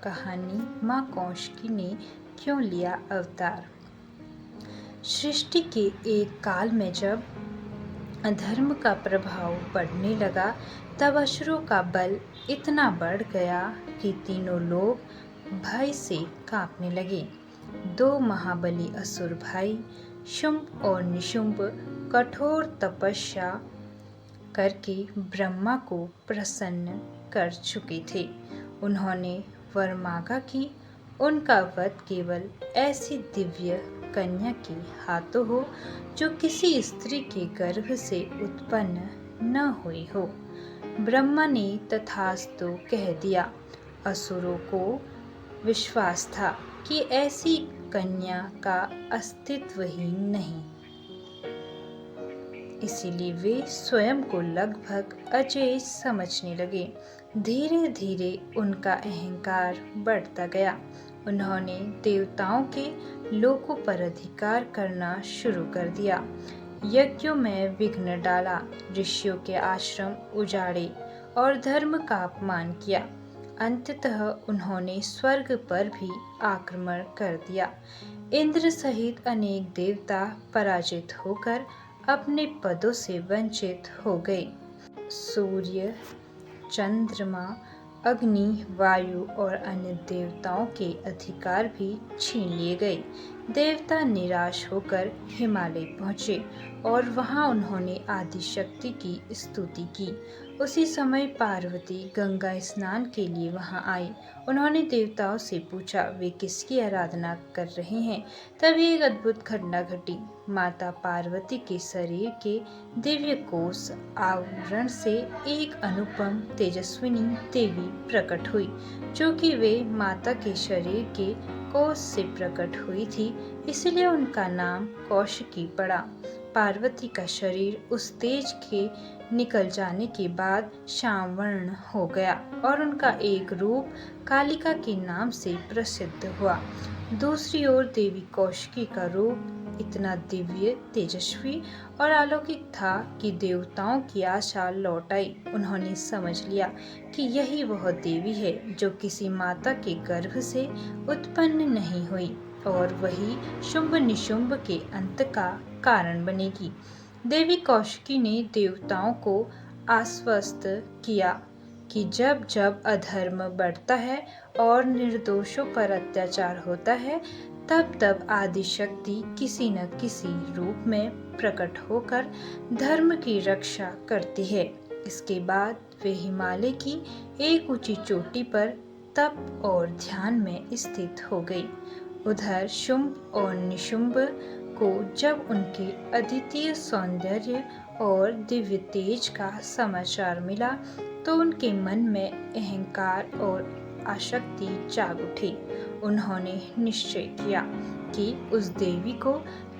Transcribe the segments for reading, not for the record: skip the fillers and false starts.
कहानी माँ कौशिकी ने क्यों लिया अवतार। सृष्टि के एक काल में जब अधर्म का प्रभाव बढ़ने लगा, तब असुरों का बल इतना बढ़ गया कि तीनों लोग भय से कांपने लगे। दो महाबली असुर भाई शुंभ और निशुंभ कठोर तपस्या करके ब्रह्मा को प्रसन्न कर चुके थे। उन्होंने वर मांगा कि उनका वध केवल ऐसी दिव्य कन्या के हाथों हो जो किसी स्त्री के गर्भ से उत्पन्न न हुई हो। ब्रह्मा ने तथास्तु कह दिया। असुरों को विश्वास था कि ऐसी कन्या का अस्तित्व ही नहीं, इसीलिए वे स्वयं को लगभग अजेय समझने लगे। धीरे धीरे उनका अहंकार बढ़ता गया। उन्होंने देवताओं के लोकों पर अधिकार करना शुरू कर दिया, यज्ञों में विघ्न डाला, ऋषियों के आश्रम उजाड़े और धर्म का अपमान किया। अंततः उन्होंने स्वर्ग पर भी आक्रमण कर दिया। इंद्र सहित अनेक देवता पराजित होकर अपने पदों से वंचित हो गए। सूर्य, चंद्रमा, अग्नि, वायु और अन्य देवताओं के अधिकार भी छीन लिए गए। देवता निराश होकर हिमालय पहुँचे और वहाँ उन्होंने आदिशक्ति की स्तुति की। उसी समय पार्वती गंगा स्नान के लिए वहाँ आई। उन्होंने देवताओं से पूछा वे किसकी आराधना कर रहे हैं। तभी एक अद्भुत घटना घटी। माता पार्वती के शरीर के दिव्य कोश आवरण से एक अनुपम तेजस्विनी देवी प्रकट हुई, जो कि वे माता के शरीर के कोश से प्रकट हुई थी, इसलिए उनका नाम कौशिकी पड़ा। पार्वती का शरीर उस तेज के निकल जाने के बाद श्यामवर्ण हो गया और उनका एक रूप कालिका के नाम से प्रसिद्ध हुआ। दूसरी ओर देवी कौशिकी का रूप इतना दिव्य, तेजस्वी और अलौकिक था कि देवताओं की आशा लौट आई। उन्होंने समझ लिया कि यही वह देवी है जो किसी माता के गर्भ से उत्पन्न नहीं हुई और वही शुंभ निशुंभ के अंत का कारण बनेगी। देवी कौशिकी ने देवताओं को आश्वस्त किया कि जब जब अधर्म बढ़ता है और निर्दोषों पर अत्याचार होता है, तब तब आदिशक्ति किसी न किसी रूप में प्रकट होकर धर्म की रक्षा करती है। इसके बाद वे हिमालय की एक ऊंची चोटी पर तप और ध्यान में स्थित हो गई। उधर शुंभ और निशुंभ को जब उनके अद्वितीय सौंदर्य और दिव्य तेज का समाचार मिला, तो उनके मन में अहंकार और आसक्ति जाग उठी। उन्होंने निश्चय किया कि उस देवी को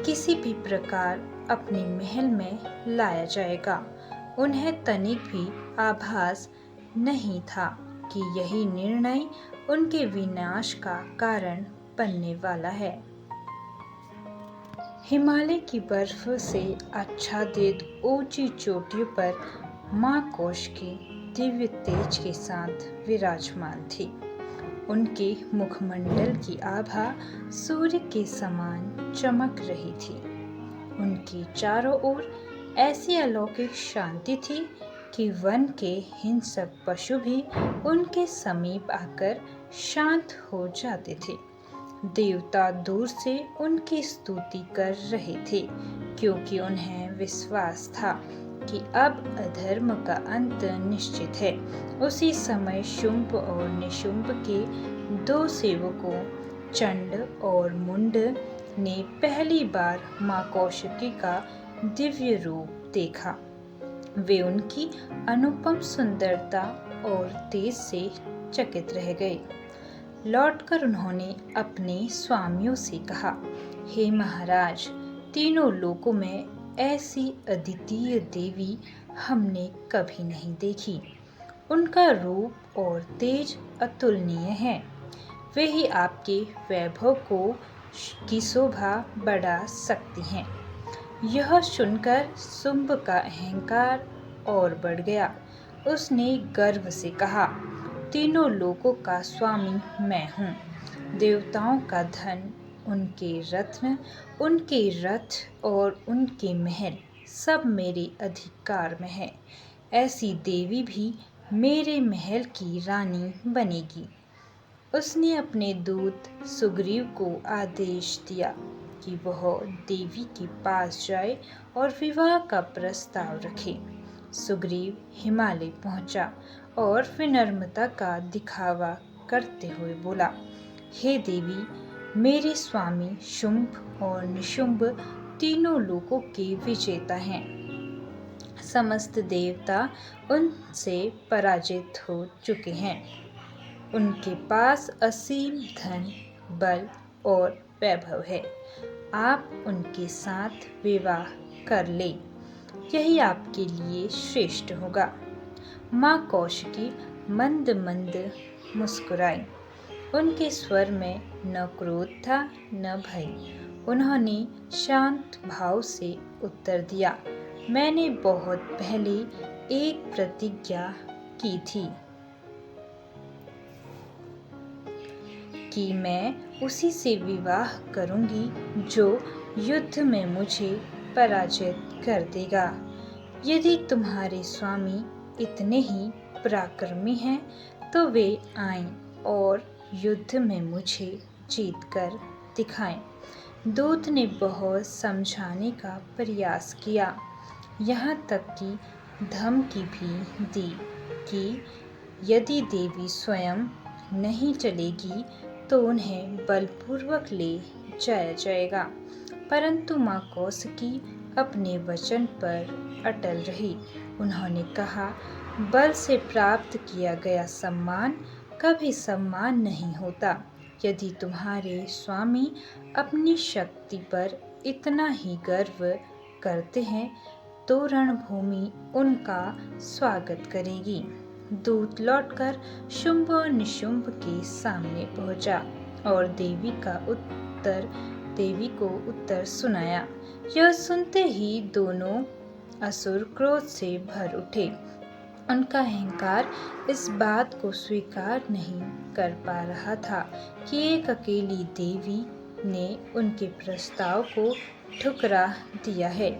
किसी भी प्रकार अपने महल में लाया जाएगा। उन्हें तनिक भी आभास नहीं था कि यही निर्णय उनके विनाश का कारण बनने वाला है। हिमालय की बर्फ से आच्छादित ऊंची चोटियों पर माँ कौशिकी दिव्य तेज के साथ विराजमान थी। उनके मुखमंडल की आभा सूर्य के समान चमक रही थी। उनकी चारों ओर ऐसी अलौकिक शांति थी कि वन के हिंसक पशु भी उनके समीप आकर शांत हो जाते थे। देवता दूर से उनकी स्तुति कर रहे थे, क्योंकि उन्हें विश्वास था कि अब अधर्म का अंत निश्चित है। उसी समय शुंभ और निशुंभ के दो सेवकों चंड और मुंड ने पहली बार माँ कौशिकी का दिव्य रूप देखा। वे उनकी अनुपम सुंदरता और तेज से चकित रह गए। लौटकर उन्होंने अपने स्वामियों से कहा, हे महाराज, तीनों लोकों में ऐसी अद्वितीय देवी हमने कभी नहीं देखी। उनका रूप और तेज अतुलनीय है। वे ही आपके वैभव की शोभा बढ़ा सकती हैं। यह सुनकर शुंभ का अहंकार और बढ़ गया। उसने गर्व से कहा, तीनों लोकों का स्वामी मैं हूँ। देवताओं का धन, उनके रत्न, उनके रथ और उनके महल सब मेरे अधिकार में है। ऐसी देवी भी मेरे महल की रानी बनेगी। उसने अपने दूत सुग्रीव को आदेश दिया कि वह देवी के पास जाए और विवाह का प्रस्ताव रखे। सुग्रीव हिमालय पहुंचा और विनम्रता का दिखावा करते हुए बोला, हे देवी, मेरे स्वामी शुंभ और निशुंभ तीनों लोकों के विजेता हैं। समस्त देवता उनसे पराजित हो चुके हैं। उनके पास असीम धन, बल और वैभव है। आप उनके साथ विवाह कर ले, यही आपके लिए श्रेष्ठ होगा। माँ कौशिकी मंद मंद मुस्कुराई। उनके स्वर में न क्रोध था न भय। उन्होंने शांत भाव से उत्तर दिया, मैंने बहुत पहले एक प्रतिज्ञा की थी कि मैं उसी से विवाह करूंगी जो युद्ध में मुझे पराजित कर देगा। यदि तुम्हारे स्वामी इतने ही पराक्रमी हैं तो वे आएं और युद्ध में मुझे जीत कर दिखाएं। दूत ने बहुत समझाने का प्रयास किया, यहाँ तक कि धमकी भी दी कि यदि देवी स्वयं नहीं चलेगी तो उन्हें बलपूर्वक ले जाया जाएगा। परंतु माँ कौशिकी अपने वचन पर अटल रही। उन्होंने कहा, बल से प्राप्त किया गया सम्मान कभी सम्मान नहीं होता। यदि तुम्हारे स्वामी अपनी शक्ति पर इतना ही गर्व करते हैं तो रणभूमि उनका स्वागत करेगी। दूत लौटकर शुंभ और निशुंभ के सामने पहुंचा और देवी को उत्तर सुनाया। यह सुनते ही दोनों असुर क्रोध से भर उठे। उनका अहंकार इस बात को स्वीकार नहीं कर पा रहा था कि एक अकेली देवी ने उनके प्रस्ताव को ठुकरा दिया है।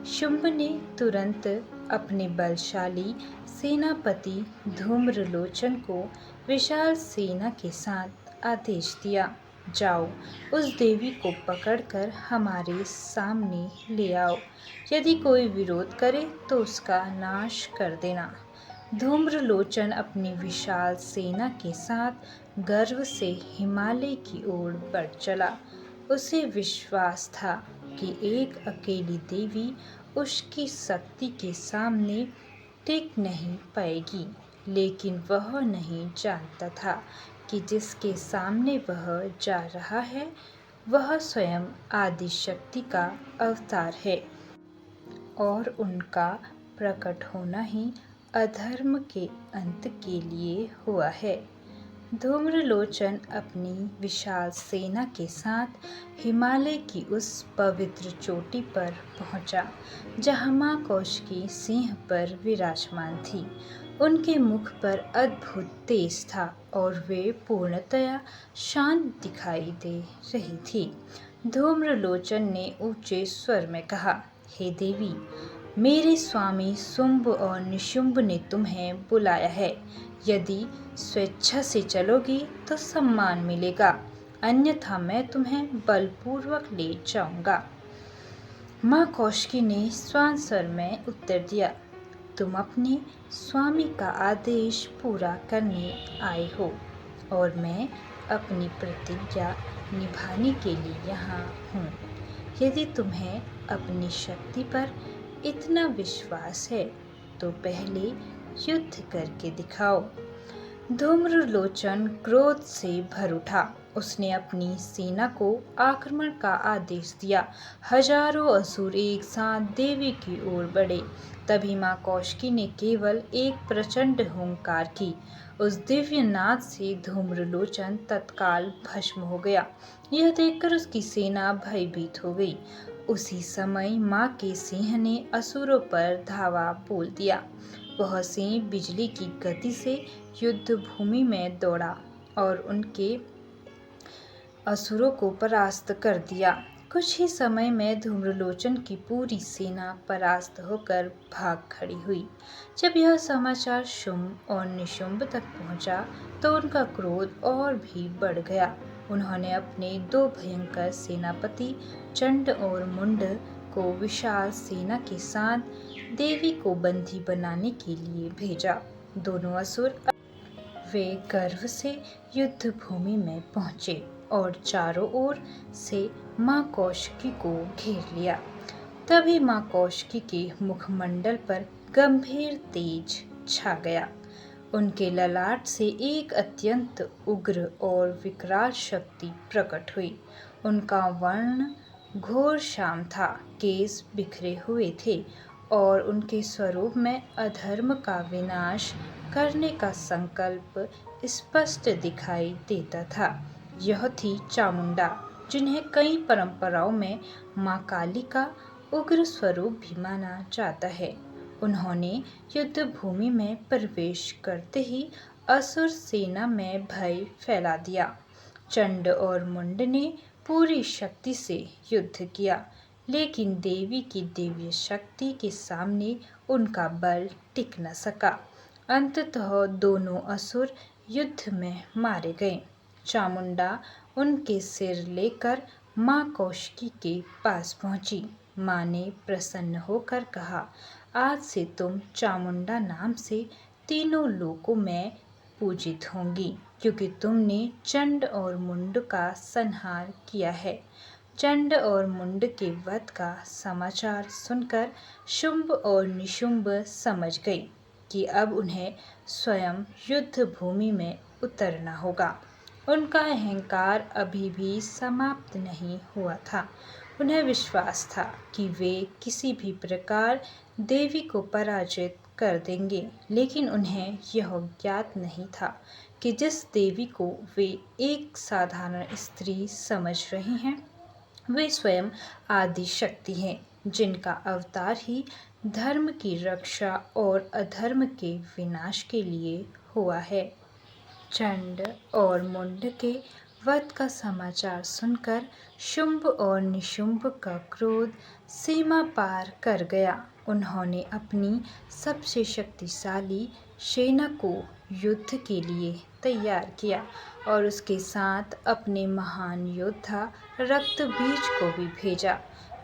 शुंभ ने तुरंत अपने बलशाली सेनापति धूम्रलोचन को विशाल सेना के साथ आदेश दिया, जाओ उस देवी को पकड़कर हमारे सामने ले आओ। यदि कोई विरोध करे तो उसका नाश कर देना। धूम्रलोचन अपनी विशाल सेना के साथ गर्व से हिमालय की ओर बढ़ चला। उसे विश्वास था कि एक अकेली देवी उसकी शक्ति के सामने टिक नहीं पाएगी, लेकिन वह नहीं जानता था कि जिसके सामने वह जा रहा है वह स्वयं आदिशक्ति का अवतार है और उनका प्रकट होना ही अधर्म के अंत के लिए हुआ है। धूम्रलोचन अपनी विशाल सेना के साथ हिमालय की उस पवित्र चोटी पर पहुंचा जहां मां कौशिकी सिंह पर विराजमान थी। उनके मुख पर अद्भुत तेज था और वे पूर्णतया शांत दिखाई दे रही थी। धूम्रलोचन ने ऊंचे स्वर में कहा, हे देवी, मेरे स्वामी शुंभ और निशुंभ ने तुम्हें बुलाया है। यदि स्वेच्छा से चलोगी तो सम्मान मिलेगा, अन्यथा मैं तुम्हें बलपूर्वक ले जाऊंगा। माँ कौशिकी ने श्वान स्वर में उत्तर दिया, तुम अपने स्वामी का आदेश पूरा करने आए हो और मैं अपनी प्रतिज्ञा निभाने के लिए यहाँ हूँ। यदि तुम्हें अपनी शक्ति पर इतना विश्वास है तो पहले युद्ध करके दिखाओ। धूम्रलोचन क्रोध से भर उठा। उसने अपनी सेना को आक्रमण का आदेश दिया। हजारों असुर एक साथ देवी की ओर बढ़े। तभी माँ कौशिकी ने केवल एक प्रचंड हुंकार की। उस दिव्य नाद से धूम्रलोचन तत्काल भस्म हो गया। यह देखकर उसकी सेना भयभीत हो गई। उसी समय माँ के सिंह ने असुरों पर धावा बोल दिया। वह सिंह बिजली की गति से युद्ध भूमि में दौड़ा और उनके असुरों को परास्त कर दिया। कुछ ही समय में धूम्रलोचन की पूरी सेना परास्त होकर भाग खड़ी हुई। जब यह समाचार शुंभ और निशुंभ तक पहुंचा तो उनका क्रोध और भी बढ़ गया। उन्होंने अपने दो भयंकर सेनापति चंड और मुंड को विशाल सेना के साथ देवी को बंदी बनाने के लिए भेजा। दोनों असुर वे गर्व से युद्ध भूमि में पहुंचे और चारों ओर से माँ कौशिकी को घेर लिया। तभी माँ कौशिकी के मुखमंडल पर गंभीर तेज छा गया। उनके ललाट से एक अत्यंत उग्र और विकराल शक्ति प्रकट हुई। उनका वर्ण घोर श्याम था, केस बिखरे हुए थे और उनके स्वरूप में अधर्म का विनाश करने का संकल्प स्पष्ट दिखाई देता था। यह थी चामुंडा, जिन्हें कई परंपराओं में माँ काली का उग्र स्वरूप भी माना जाता है। उन्होंने युद्ध भूमि में प्रवेश करते ही असुर सेना में भय फैला दिया। चंड और मुंड ने पूरी शक्ति से युद्ध किया, लेकिन देवी की दिव्य शक्ति के सामने उनका बल टिक न सका। अंततः दोनों असुर युद्ध में मारे गए। चामुंडा उनके सिर लेकर माँ कौशिकी के पास पहुंची। माँ ने प्रसन्न होकर कहा, आज से तुम चामुंडा नाम से तीनों लोकों में पूजित होंगी, क्योंकि तुमने चंड और मुंड का संहार किया है। चंड और मुंड के वध का समाचार सुनकर शुंभ और निशुंभ समझ गई कि अब उन्हें स्वयं युद्ध भूमि में उतरना होगा। उनका अहंकार अभी भी समाप्त नहीं हुआ था। उन्हें विश्वास था कि वे किसी भी प्रकार देवी को पराजित कर देंगे, लेकिन उन्हें यह ज्ञात नहीं था कि जिस देवी को वे एक साधारण स्त्री समझ रही हैं, वे स्वयं आदि शक्ति हैं, जिनका अवतार ही धर्म की रक्षा और अधर्म के विनाश के लिए हुआ है। चंड और मुंड के वध का समाचार सुनकर शुंभ और निशुंभ का क्रोध सीमा पार कर गया। उन्होंने अपनी सबसे शक्तिशाली सेना को युद्ध के लिए तैयार किया और उसके साथ अपने महान योद्धा रक्तबीज को भी भेजा।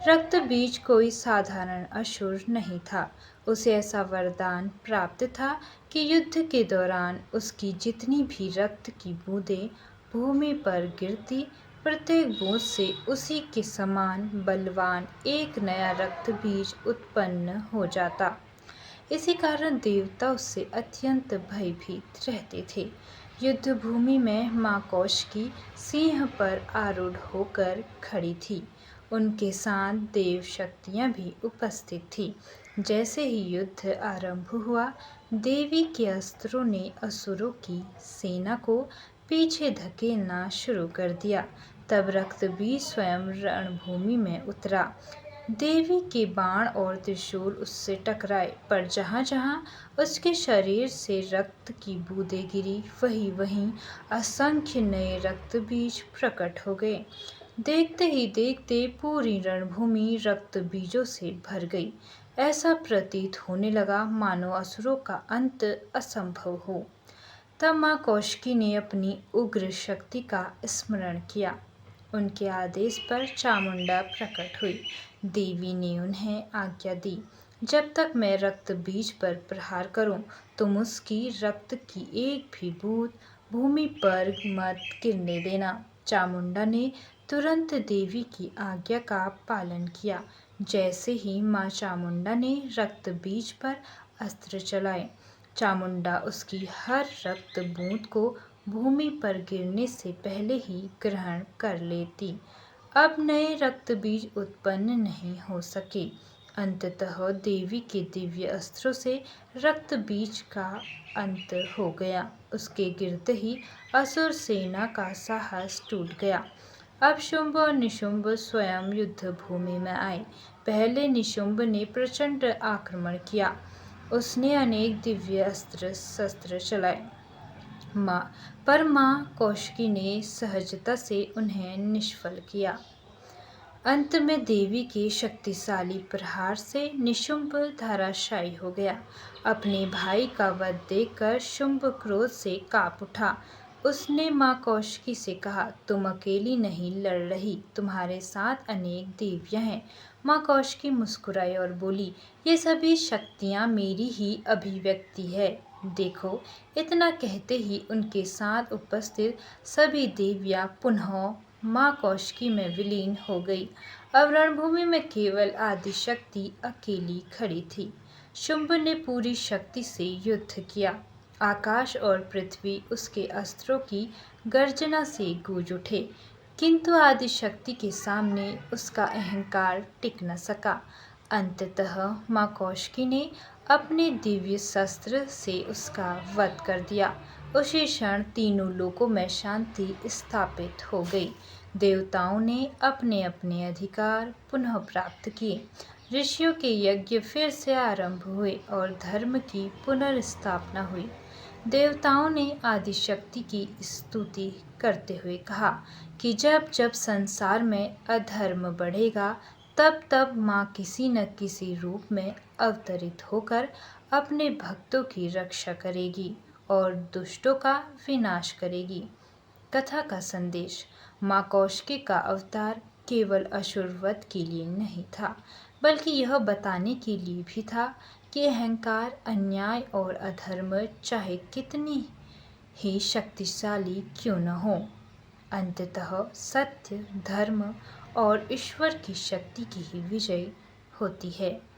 रक्तबीज कोई साधारण असुर नहीं था। उसे ऐसा वरदान प्राप्त था कि युद्ध के दौरान उसकी जितनी भी रक्त की बूंदें भूमि पर गिरती, प्रत्येक बूंद से उसी के समान बलवान एक नया रक्त बीज उत्पन्न हो जाता। इसी कारण देवता उससे अत्यंत भयभीत रहते थे। युद्ध भूमि में माँ कौशिकी सिंह पर आरूढ़ होकर खड़ी थी। उनके साथ देव शक्तियाँ भी उपस्थित थी। जैसे ही युद्ध आरंभ हुआ, देवी के अस्त्रों ने असुरों की सेना को पीछे धकेलना शुरू कर दिया। तब रक्तबीज स्वयं रणभूमि में उतरा। देवी के बाण और त्रिशूल उससे टकराए, पर जहाँ जहाँ उसके शरीर से रक्त की बूंदें गिरी, वहीं वहीं असंख्य नए रक्त बीज प्रकट हो गए। देखते ही देखते पूरी रणभूमि रक्त बीजों से भर गई। ऐसा प्रतीत होने लगा मानो असुरों का अंत असंभव हो। तब माँ कौशिकी ने अपनी उग्र शक्ति का स्मरण किया। उनके आदेश पर चामुंडा प्रकट हुई। देवी ने उन्हें आज्ञा दी, जब तक मैं रक्त बीज पर प्रहार करूं, तुम उसकी रक्त की एक भी बूंद भूमि पर मत गिरने देना। चामुंडा ने तुरंत देवी की आज्ञा का पालन किया। जैसे ही माँ चामुंडा ने रक्त बीज पर अस्त्र चलाए, चामुंडा उसकी हर रक्त बूंद को भूमि पर गिरने से पहले ही ग्रहण कर लेती। अब नए रक्त बीज उत्पन्न नहीं हो सके। अंततः देवी के दिव्य अस्त्रों से रक्त बीज का अंत हो गया। उसके गिरते ही असुर सेना का साहस टूट गया। अब शुंभ और निशुंभ स्वयं युद्ध भूमि में आए। पहले निशुंभ ने प्रचंड आक्रमण किया। उसने अनेक दिव्य अस्त्र शस्त्र चलाए माँ पर माँ कौशिकी ने सहजता से उन्हें निष्फल किया। अंत में देवी के शक्तिशाली प्रहार से निशुंभ धराशायी हो गया। अपने भाई का वध देखकर शुंभ क्रोध से कांप उठा। उसने माँ कौशिकी से कहा, तुम अकेली नहीं लड़ रही, तुम्हारे साथ अनेक देवियां हैं। माँ कौशिकी मुस्कुराई और बोली, ये सभी शक्तियाँ मेरी ही अभिव्यक्ति है। देखो। इतना कहते ही उनके साथ उपस्थित सभी देवियाँ पुनः माँ कौशिकी में विलीन हो गई। अब रणभूमि में केवल आदिशक्ति अकेली खड़ी थी। शुंभ ने पूरी शक्ति से युद्ध किया। आकाश और पृथ्वी उसके अस्त्रों की गर्जना से गूंज उठे, किंतु आदिशक्ति के सामने उसका अहंकार टिक न सका। अंततः माँ कौशिकी ने अपने दिव्य शस्त्र से उसका वध कर दिया। उसी क्षण तीनों लोकों में शांति स्थापित हो गई। देवताओं ने अपने अपने अधिकार पुनः प्राप्त किए। ऋषियों के यज्ञ फिर से आरंभ हुए और धर्म की पुनर्स्थापना हुई। देवताओं ने आदिशक्ति की स्तुति करते हुए कहा कि जब जब संसार में अधर्म बढ़ेगा, तब तब माँ किसी न किसी रूप में अवतरित होकर अपने भक्तों की रक्षा करेगी और दुष्टों का विनाश करेगी। कथा का संदेश। माँ कौशिकी का अवतार केवल असुर वध के लिए नहीं था, बल्कि यह बताने के लिए भी था कि अहंकार, अन्याय और अधर्म चाहे कितनी ही शक्तिशाली क्यों न हो, अंततः सत्य, धर्म और ईश्वर की शक्ति की ही विजय होती है।